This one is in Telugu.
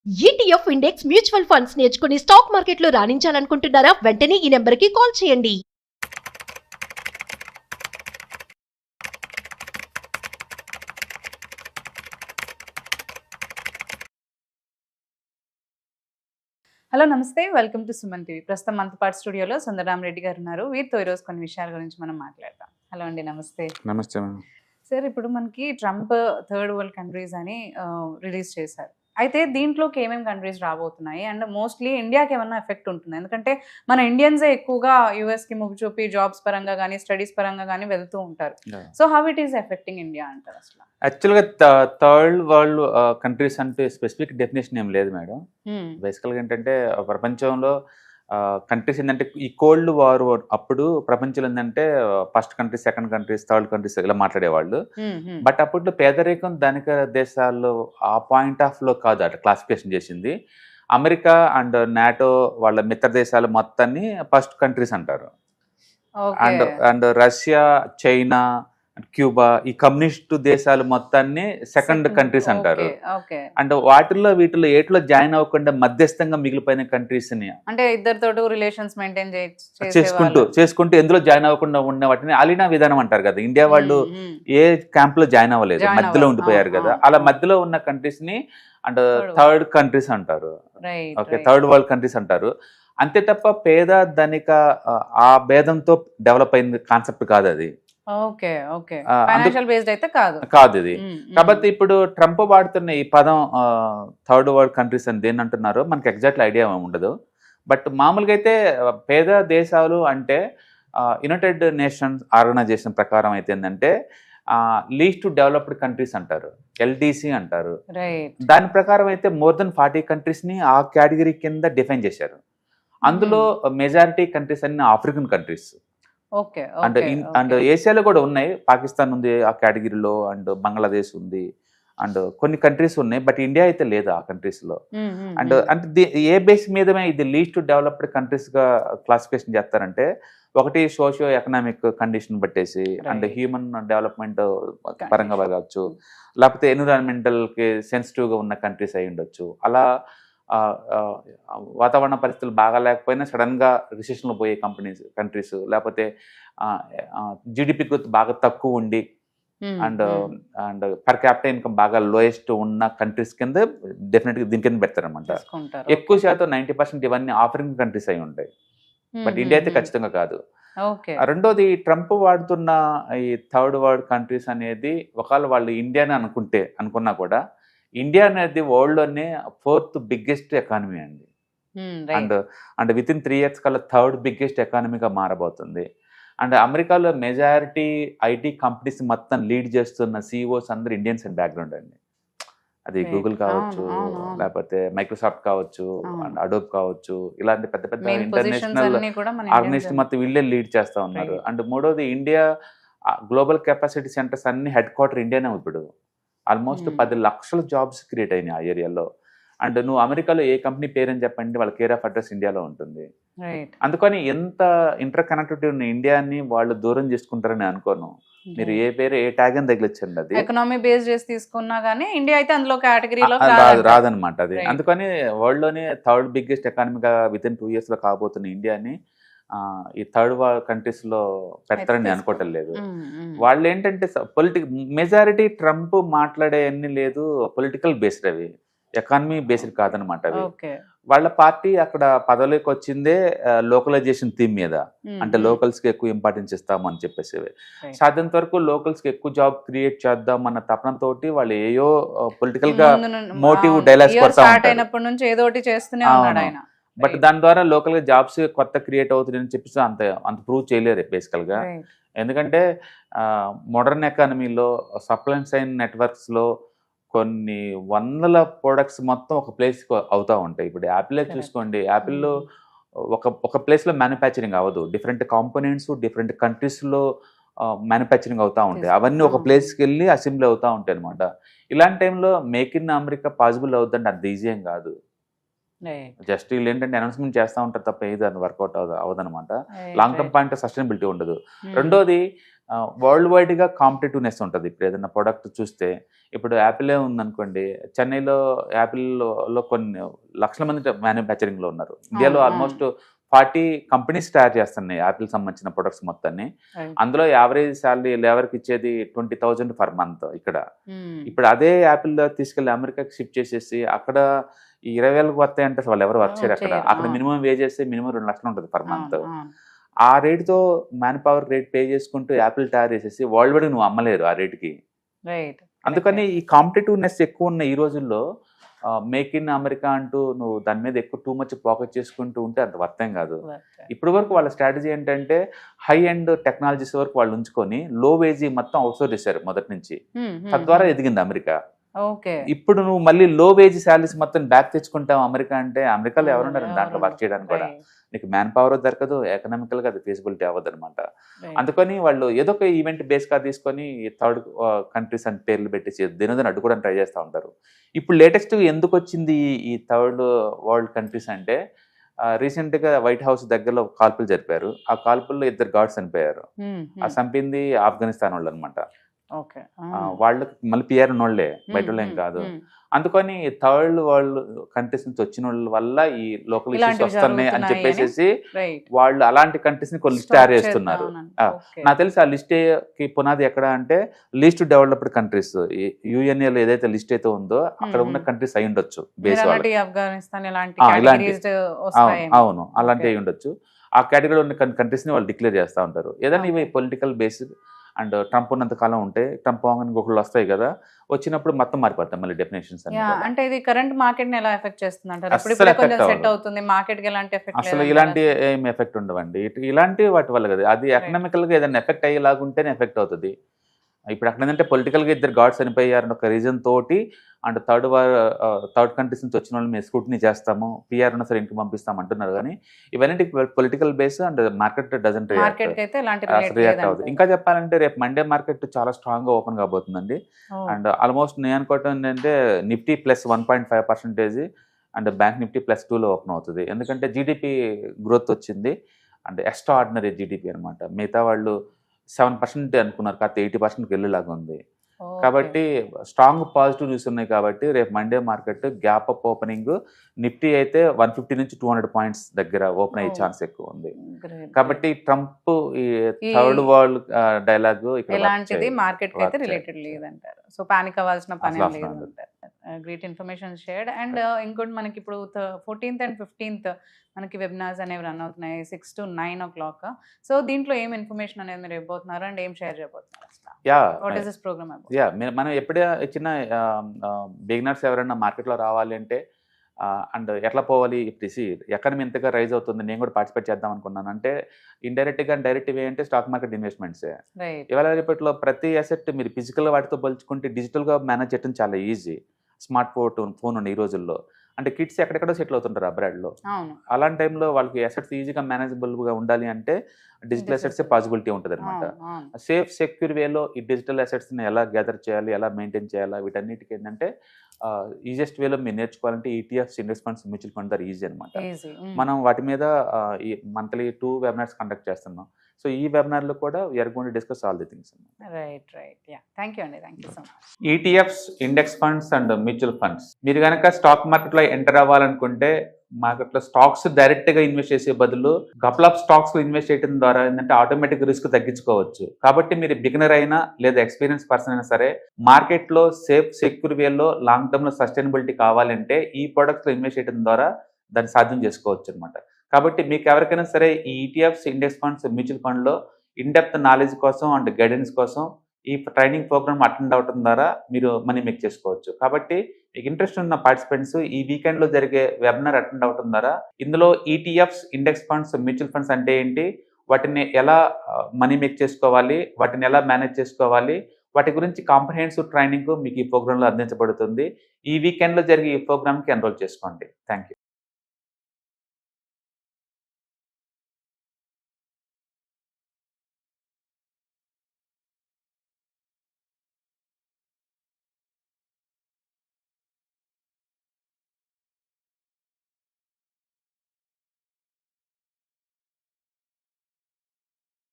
ఈటీఎఫ్ ఇండెక్స్ మ్యూచువల్ ఫండ్స్ నేర్చుకుని స్టాక్ మార్కెట్లో రాణించాలనుకుంటున్నారా? వెంటనే ఈ నెంబర్కి కాల్ చేయండి. హలో నమస్తే, వెల్కమ్ టు సుమన్ టీవీ. ప్రస్తుతం మనతో పాటు స్టూడియోలో సుందరరామ్ రెడ్డి గారు ఉన్నారు. వీరితో ఈరోజు కొన్ని విషయాల గురించి మనం మాట్లాడతాం. హలో అండి, నమస్తే. నమస్తే మేడం. సార్, ఇప్పుడు మనకి ట్రంప్ థర్డ్ వరల్డ్ కంట్రీస్ అని రిలీజ్ చేశారు. అయితే దీంట్లోకి ఏమేమి కంట్రీస్ రాబోతున్నాయి అండ్ మోస్ట్లీ ఇండియాకి ఏమన్నా ఎఫెక్ట్ ఉంటుంది? ఎందుకంటే మన ఇండియన్సే ఎక్కువగా యూఎస్కి మొగ్గు చూపి జాబ్స్ పరంగా కానీ స్టడీస్ పరంగా కానీ వెళ్తూ ఉంటారు. So how it is affecting India అంటారు అసలు? యాక్చువల్గా థర్డ్ వరల్డ్ కంట్రీస్ అంటే స్పెసిఫిక్ డెఫినేషన్ ఏం లేదు మేడం. బేసికల్గా ఏంటంటే ప్రపంచంలో కంట్రీస్ ఏంటంటే ఈ కోల్డ్ వార్ అప్పుడు ప్రపంచంలో ఏంటంటే first countries, second countries, third countries ఇలా మాట్లాడేవాళ్ళు. బట్ అప్పట్లో పేదరికం ధనిక దేశాల్లో ఆ పాయింట్ ఆఫ్ లో కాదు అట్లా క్లాసిఫికేషన్ చేసింది. అమెరికా అండ్ నాటో వాళ్ళ మిత్ర దేశాలు మొత్తాన్ని ఫస్ట్ కంట్రీస్ అంటారు. అండ్ రష్యా, చైనా, క్యూబా ఈ కమ్యూనిస్ట్ దేశాలు మొత్తాన్ని సెకండ్ కంట్రీస్ అంటారు. అండ్ వీటిలో ఏట్లో జాయిన్ అవ్వకుండా మధ్యస్థంగా మిగిలిపోయిన కంట్రీస్ ని అంటే ఇద్దరితో రిలేషన్స్ మెయింటైన్ చేసుకుంటూ ఎందులో జాయిన్ అవ్వకుండా ఉన్న వాటిని అలీనా విధానం అంటారు కదా. ఇండియా వాళ్ళు ఏ క్యాంప్ లో జాయిన్ అవ్వలేదు, మధ్యలో ఉండిపోయారు కదా. అలా మధ్యలో ఉన్న కంట్రీస్ ని అండ్ థర్డ్ కంట్రీస్ అంటారు. ఓకే, థర్డ్ వరల్డ్ కంట్రీస్ అంటారు. అంతే తప్ప పేద ధనిక ఆ భేదంతో డెవలప్ అయిన కాన్సెప్ట్ కాదు అది. కాదు ఇది. కాబట్టి ఇప్పుడు ట్రంప్ వాడుతున్న ఈ పదం థర్డ్ వరల్డ్ కంట్రీస్ అని దేని అంటున్నారో మనకి ఎగ్జాక్ట్ ఐడియా ఉండదు. బట్ మామూలుగా అయితే పేద దేశాలు అంటే యునైటెడ్ నేషన్స్ ఆర్గనైజేషన్ ప్రకారం అయితే ఏంటంటే లీస్ట్ డెవలప్డ్ కంట్రీస్ అంటారు, ఎల్డిసి అంటారు. దాని ప్రకారం అయితే మోర్ దెన్ 40 కంట్రీస్ ని ఆ కేటగిరీ కింద డిఫైన్ చేశారు. అందులో మెజారిటీ కంట్రీస్ అన్ని ఆఫ్రికన్ కంట్రీస్. అండ్ ఏషియాలో కూడా ఉన్నాయి. పాకిస్తాన్ ఉంది ఆ కేటగిరీలో, అండ్ బంగ్లాదేశ్ ఉంది, అండ్ కొన్ని కంట్రీస్ ఉన్నాయి. బట్ ఇండియా అయితే లేదు ఆ కంట్రీస్ లో. అండ్ అంటే ఏ బేస్ మీద ఇది లీస్ట్ డెవలప్డ్ కంట్రీస్ గా క్లాసిఫికేషన్ చేస్తారంటే, ఒకటి సోషియో ఎకనామిక్ కండిషన్ బట్టేసి, అండ్ హ్యూమన్ డెవలప్మెంట్ పరంగా కావచ్చు, లేకపోతే ఎన్విరాన్మెంటల్ కి సెన్సిటివ్ గా ఉన్న కంట్రీస్ అయి ఉండొచ్చు. అలా వాతావరణ పరిస్థితులు బాగా లేకపోయినా సడన్ గా రిసెషన్ లో పోయే కంట్రీస్, లేకపోతే జీడిపి గ్రోత్ బాగా తక్కువ ఉండి అండ్ పర్ క్యాపిటల్ ఇన్కమ్ బాగా లోయెస్ట్ ఉన్న కంట్రీస్ కింద డెఫినెట్ గా దీని కింద పెడతారనమాట. ఎక్కువ శాతం 90% ఇవన్నీ ఆఫ్రికన్ కంట్రీస్ అయి ఉంటాయి. బట్ ఇండియా అయితే ఖచ్చితంగా కాదు. రెండోది, ట్రంప్ వాడుతున్న ఈ థర్డ్ వరల్డ్ కంట్రీస్ అనేది ఒకవేళ వాళ్ళు ఇండియాని అనుకున్నా కూడా, ఇండియా అనేది వరల్డ్ లోనే 4th బిగ్గెస్ట్ ఎకానమీ అండి. అండ్ విత్ ఇన్ 3 years కల్లా 3rd బిగ్గెస్ట్ ఎకానమీగా మారబోతుంది. అండ్ అమెరికాలో మెజారిటీ ఐటీ కంపెనీస్ మొత్తం లీడ్ చేస్తున్న సిఇఓస్ అందరూ ఇండియన్స్ అండ్ బ్యాక్గ్రౌండ్ అండి. అది గూగుల్ కావచ్చు, లేకపోతే మైక్రోసాఫ్ట్ కావచ్చు, అండ్ అడోబ్ కావచ్చు, ఇలాంటి పెద్ద పెద్ద ఇంటర్నేషనల్ ఆర్గనైజేషన్ మొత్తం వీళ్ళే లీడ్ చేస్తా ఉన్నారు. అండ్ మూడోది, ఇండియా గ్లోబల్ కెపాసిటీ సెంటర్స్ అన్ని హెడ్ క్వార్టర్ ఇండియానే. ఇప్పుడు ఆల్మోస్ట్ 10 లక్షల జాబ్స్ క్రియేట్ అయినాయి ఆ ఏరియాలో. అండ్ నువ్వు అమెరికాలో ఏ కంపెనీ పేరని చెప్పండి, వాళ్ళ కేర్ ఆఫ్ అడ్రస్ ఇండియాలో ఉంటుంది. అందుకని ఎంత ఇంటర్ కనెక్టివిటీ ఉన్న ఇండియాని వాళ్ళు దూరం చేసుకుంటారని అనుకోను. మీరు ఏ పేరు ఏ ట్యాగ్ అని తగిలించండి, అది ఎకనామీ బేస్ చేసి తీసుకున్నా గానీ ఇండియా అయితే అందులో కేటగిరీలో రాదనమాట. అది అందుకని వరల్డ్ లోనే 3rd బిగ్గెస్ట్ ఎకానమీగా విత్ ఇన్ 2 years లో కాబోతున్న ఇండియాని ఈ థర్డ్ వరల్డ్ కంట్రీస్ లో పెడతారని అనుకోవటం లేదు. వాళ్ళు ఏంటంటే మెజారిటీ ట్రంప్ మాట్లాడే అన్ని లేదు, పొలిటికల్ బేస్డ్ అవి, ఎకానమీ బేస్డ్ కాదనమాట. అవి వాళ్ళ పార్టీ అక్కడ పదవిలోకి వచ్చిందే లోకలైజేషన్ థీమ్ మీద. అంటే లోకల్స్ కి ఎక్కువ ఇంపార్టెన్స్ ఇస్తాము అని చెప్పేసి, సాధ్యంత వరకు లోకల్స్ కి ఎక్కువ జాబ్ క్రియేట్ చేద్దాం అన్న తపనతోటి వాళ్ళు ఏయో పొలిటికల్ గా మోటివ్ డైలాగ్స్ కొడతా ఉంటారు. బట్ దాని ద్వారా లోకల్ గా జాబ్స్ కొత్త క్రియేట్ అవుతుందని చెప్పేసి అంత ప్రూవ్ చేయలేరు బేసికల్ గా. ఎందుకంటే మోడర్న్ ఎకానమీలో సప్లై చైన్ నెట్వర్క్స్ లో కొన్ని వందల ప్రొడక్ట్స్ మొత్తం ఒక ప్లేస్ అవుతా ఉంటాయి. ఇప్పుడు యాపిల్ చూసుకోండి, యాపిల్లో ఒక ప్లేస్ లో మ్యానుఫ్యాక్చరింగ్ అవ్వదు, డిఫరెంట్ కాంపోనెంట్స్ డిఫరెంట్ కంట్రీస్ లో మ్యానుఫ్యాక్చరింగ్ అవుతా ఉంటాయి. అవన్నీ ఒక ప్లేస్కి వెళ్ళి అసెంబ్లీ అవుతా ఉంటాయి అనమాట. ఇలాంటి టైంలో మేక్ ఇన్ అమెరికా పాసిబుల్ అవుతుందంటే అంత ఈజీ ఏం కాదు. జస్ట్ వీళ్ళు ఏంటంటే అనౌన్స్మెంట్ చేస్తూ ఉంటారు తప్ప ఏది అది వర్కౌట్ అవ్వదనమాట. లాంగ్ టర్మ్ పాయింట్ సస్టైనబిలిటీ ఉండదు. రెండోది, వరల్డ్ వైడ్గా కాంపిటేటివ్నెస్ ఉంటుంది. ఇప్పుడు ఏదైనా ప్రోడక్ట్ చూస్తే ఇప్పుడు యాపిలే ఉందనుకోండి, చెన్నైలో యాపిల్లో కొన్ని లక్షల మంది మ్యానుఫ్యాక్చరింగ్లో ఉన్నారు. ఇండియాలో ఆల్మోస్ట్ 40 కంపెనీస్ తయారు చేస్తున్నాయి యాపిల్ సంబంధించిన ప్రొడక్ట్స్ మొత్తాన్ని. అందులో యావరేజ్ శాలరీ లేవర్కి ఇచ్చేది 20,000 పర్ మంత్ ఇక్కడ. ఇప్పుడు అదే యాపిల్ తీసుకెళ్లి అమెరికాకి షిప్ చేసేసి అక్కడ 20,000 వస్తాయి అంటే వాళ్ళు ఎవరు వర్క్ చేయరు అక్కడ. అక్కడ మినిమం వేజెస్ మినిమం 2 లక్షలు ఉంటుంది పర్ మంత్. ఆ రేట్తో మ్యాన్ పవర్ రేట్ పే చేసుకుంటూ యాపిల్ తయారు చేసేసి వరల్డ్ వైడ్ నువ్వు అమ్మలేరు ఆ రేట్కి. అందుకని ఈ కాంపిటేటివ్నెస్ ఎక్కువ ఉన్న ఈ రోజుల్లో మేక్ ఇన్ అమెరికా అంటూ నువ్వు దాని మీద ఎక్కువ టూ మచ్ ఫోకస్ చేసుకుంటూ ఉంటే అంత వర్తం కాదు. ఇప్పటి వరకు వాళ్ళ స్ట్రాటజీ ఏంటంటే హై అండ్ టెక్నాలజీస్ వరకు వాళ్ళు ఉంచుకొని లో వేజీ మొత్తం అవుట్సోర్స్ చేశారు మొదటి నుంచి. తద్వారా ఎదిగింది అమెరికా. ఇప్పుడు నువ్వు మళ్ళీ లో వేజ్ శాలరీస్ మొత్తం బ్యాక్ తెచ్చుకుంటావు అమెరికా అంటే, అమెరికాలో ఎవరున్నారు దాంట్లో వర్క్ చేయడానికి కూడా? నీకు మ్యాన్ పవర్ దొరకదు, ఎకనామికల్గా అది ఫీజిబిలిటీ అవ్వదు అనమాట. అందుకని వాళ్ళు ఏదో ఒక ఈవెంట్ బేస్గా తీసుకొని థర్డ్ కంట్రీస్ అని పేర్లు పెట్టేసి దినదిన అడ్డుకోవడానికి ట్రై చేస్తూ ఉంటారు. ఇప్పుడు లేటెస్ట్ ఎందుకు వచ్చింది ఈ థర్డ్ వరల్డ్ కంట్రీస్ అంటే, రీసెంట్గా వైట్ హౌస్ దగ్గరలో కాల్పులు జరిపారు. ఆ కాల్పుల్లో 2 గార్డ్స్ చనిపోయారు. ఆ చంపింది ఆఫ్ఘనిస్తాన్ వాళ్ళు అనమాట. వాళ్ళకి మళ్ళీ పిఆర్ ఉన్నోళ్లే, బయట వాళ్ళేం కాదు. అందుకని థర్డ్ వరల్డ్ కంట్రీస్ నుంచి వచ్చిన వాళ్ళ వల్ల ఈ లోకల్ ఇష్యూస్ వస్తున్నాయి అని చెప్పేసి వాళ్ళు అలాంటి కంట్రీస్ ని కొన్ని లిస్ట్ తయారు చేస్తున్నారు. నాకు తెలిసి ఆ లిస్ట్ కి పునాది ఎక్కడ అంటే లీస్ట్ డెవలప్డ్ కంట్రీస్, యుఎన్ఏలో ఏదైతే లిస్ట్ అయితే ఉందో అక్కడ ఉన్న కంట్రీస్ అయి ఉండొచ్చు బేస్. అవును, అలాంటి అయి ఉండొచ్చు. ఆ కేటగిరీలో ఉన్న కంట్రీస్ ని వాళ్ళు డిక్లేర్ చేస్తూ ఉంటారు. ఏదైనా ఇవి పొలిటికల్ బేస్ అండ్ ట్రంప్ ఉన్నంత కాలం ఉంటే ట్రంప్ పోగానే ఇంకొకళ్ళు వస్తాయి కదా, వచ్చినప్పుడు మొత్తం మారిపోతాం మళ్ళీ డెఫినేషన్స్. అంటే ఇది కరెంట్ మార్కెట్ ని ఎలా ఎఫెక్ట్ చేస్తుంది అంటారు? అసలు ఇలాంటి ఏం ఎఫెక్ట్ ఉండవండి. ఇలాంటి వాటి వల్ల కదా, అది ఎకనామికల్ గా ఏదైనా ఎఫెక్ట్ అయ్యేలాగుంటేనే ఎఫెక్ట్ అవుతుంది. ఇప్పుడు అక్కడ ఏంటంటే పొలిటికల్గా 2 గార్డ్స్ చనిపోయారని ఒక రీజన్ తోటి అండ్ థర్డ్ కంట్రీస్ నుంచి వచ్చిన వాళ్ళు మేము స్క్రూటినీ చేస్తాము, పిఆర్ ఉన్న సరే ఇంటికి పంపిస్తాం అంటున్నారు. కానీ ఇవన్నీ political base and market doesn't react అవుతుంది. ఇంకా చెప్పాలంటే రేపు మండే మార్కెట్ చాలా స్ట్రాంగ్ గా ఓపెన్ కాబోతుందండి. అండ్ ఆల్మోస్ట్ నేను అనుకోవటం ఏంటంటే Nifty plus 1.5% and bank Nifty +2లో ఓపెన్ అవుతుంది. ఎందుకంటే జీడిపి గ్రోత్ వచ్చింది అండ్ ఎక్స్ట్రా ఆర్డినరీ జీడిపి అనమాట. మిగతా వాళ్ళు 7% అనుకున్నారు, కాకపోతే 80%కి వెళ్ళేలాగా ఉంది. కాబట్టి స్ట్రాంగ్ పాజిటివ్ న్యూస్ ఉన్నాయి. కాబట్టి రేపు Monday market gap up opening, Nifty అయితే 150 నుంచి 200 పాయింట్స్ దగ్గర ఓపెన్ అయ్యే ఛాన్స్ ఎక్కువ ఉంది. కాబట్టి ట్రంప్ ఈ థర్డ్ వరల్డ్ డైలాగ్ ఇలాంటిది మార్కెట్ కి అయితే రిలేటెడ్ లేదంటారు. సో పానిక్ అవ్వాల్సిన పని లేదు. Great information shared. అండ్ ఇంకోటి మనకి ఇప్పుడు 14th and 15th మనకి వెబినార్స్ అనేవి రన్ అవుతున్నాయి 6 to 9 o'clock. సో దీంట్లో ఏం ఇన్ఫర్మేషన్ అనేది మీరు ఇవ్వబోతున్నారు అండ్ ఏం షేర్ చేయబోతున్నారు? మనం ఎప్పుడే చిన్న బిగినర్స్ ఎవరైనా మార్కెట్లో రావాలి అంటే అండ్ ఎట్లా పోవాలి, ఇప్పుడు ఎకానమీ ఎంతగా రైజ్ అవుతుంది, నేను కూడా పార్టిసిపేట్ చేద్దాం అనుకున్నాను అంటే ఇండైరెక్ట్గా డైరెక్ట్ వే అంటే స్టాక్ మార్కెట్ ఇన్వెస్ట్మెంట్సే. ఇవాళ రేపట్లో ప్రతి అసెట్ మీరు ఫిజికల్ వాటితో పోల్చుకుంటే డిజిటల్గా మేనేజ్ చేయడం చాలా ఈజీ. స్మార్ట్ ఫోన్ ఉంది ఈ రోజుల్లో. అంటే కిడ్స్ ఎక్కడెక్కడో సెటిల్ అవుతుంటారు అబ్రాడ్లో. అలాంటి టైంలో వాళ్ళకి అసెట్స్ ఈజీగా మేనేజబుల్గా ఉండాలి అంటే డిజిటల్ అసెట్స్ పాసిబిలిటీ ఉంటుంది అనమాట. సేఫ్ సెక్యూర్ వేలో ఈ డిజిటల్ అసెట్స్ని ఎలా గ్యాదర్ చేయాలి, ఎలా మెయింటైన్ చేయాలి, వీటన్నిటికీ ఏంటంటే ఈజియెస్ట్ వేలో మీరు నేర్చుకోవాలంటే ETFs, index funds, mutual fund ద్వారా ఈజీ అనమాట. మనం వాటి మీద ఈ మంత్లీ 2 వెబినార్స్ కండక్ట్ చేస్తున్నాం. సో ఈ వెబినార్లో కూడా we are going to discuss all the things. Thank you అండి. Thank you so much. ETFs, index funds and mutual funds మీరు కనుక స్టాక్ మార్కెట్లో ఎంటర్ అవ్వాలనుకుంటే మార్కెట్లో స్టాక్స్ డైరెక్ట్గా ఇన్వెస్ట్ చేసే బదులు కపుల్ ఆఫ్ స్టాక్స్ ఇన్వెస్ట్ చేయడం ద్వారా ఏంటంటే ఆటోమేటిక్ రిస్క్ తగ్గించుకోవచ్చు. కాబట్టి మీరు బిగినర్ అయినా లేదా ఎక్స్పీరియన్స్ పర్సన్ అయినా సరే మార్కెట్లో సేఫ్ సెక్యూర్ వేలో లాంగ్ టర్మ్ లో సస్టైనబిలిటీ కావాలంటే ఈ ప్రొడక్ట్స్లో ఇన్వెస్ట్ చేయడం ద్వారా దాన్ని సాధ్యం చేసుకోవచ్చు అనమాట. కాబట్టి మీకు ఎవరికైనా సరే ఈ ఈటీఎఫ్స్, ఇండెక్స్ ఫండ్స్, మ్యూచువల్ ఫండ్లో ఇన్డెప్త్ నాలెడ్జ్ కోసం అండ్ గైడెన్స్ కోసం ఈ ట్రైనింగ్ ప్రోగ్రామ్ అటెండ్ అవడం ద్వారా మీరు మనీ మేక్ చేసుకోవచ్చు. కాబట్టి మీకు ఇంట్రెస్ట్ ఉన్న పార్టిసిపెంట్స్ ఈ వీకెండ్లో జరిగే వెబినార్ అటెండ్ అవడం ద్వారా ఇందులో ETFs, index funds, mutual funds అంటే ఏంటి, వాటిని ఎలా మనీ మేక్ చేసుకోవాలి, వాటిని ఎలా మేనేజ్ చేసుకోవాలి, వాటి గురించి కాంప్రహెన్సివ్ ట్రైనింగ్ మీకు ఈ ప్రోగ్రాంలో అందించబడుతుంది. ఈ వీకెండ్లో జరిగే ఈ ప్రోగ్రామ్కి ఎన్రోల్ చేసుకోండి. Thank you.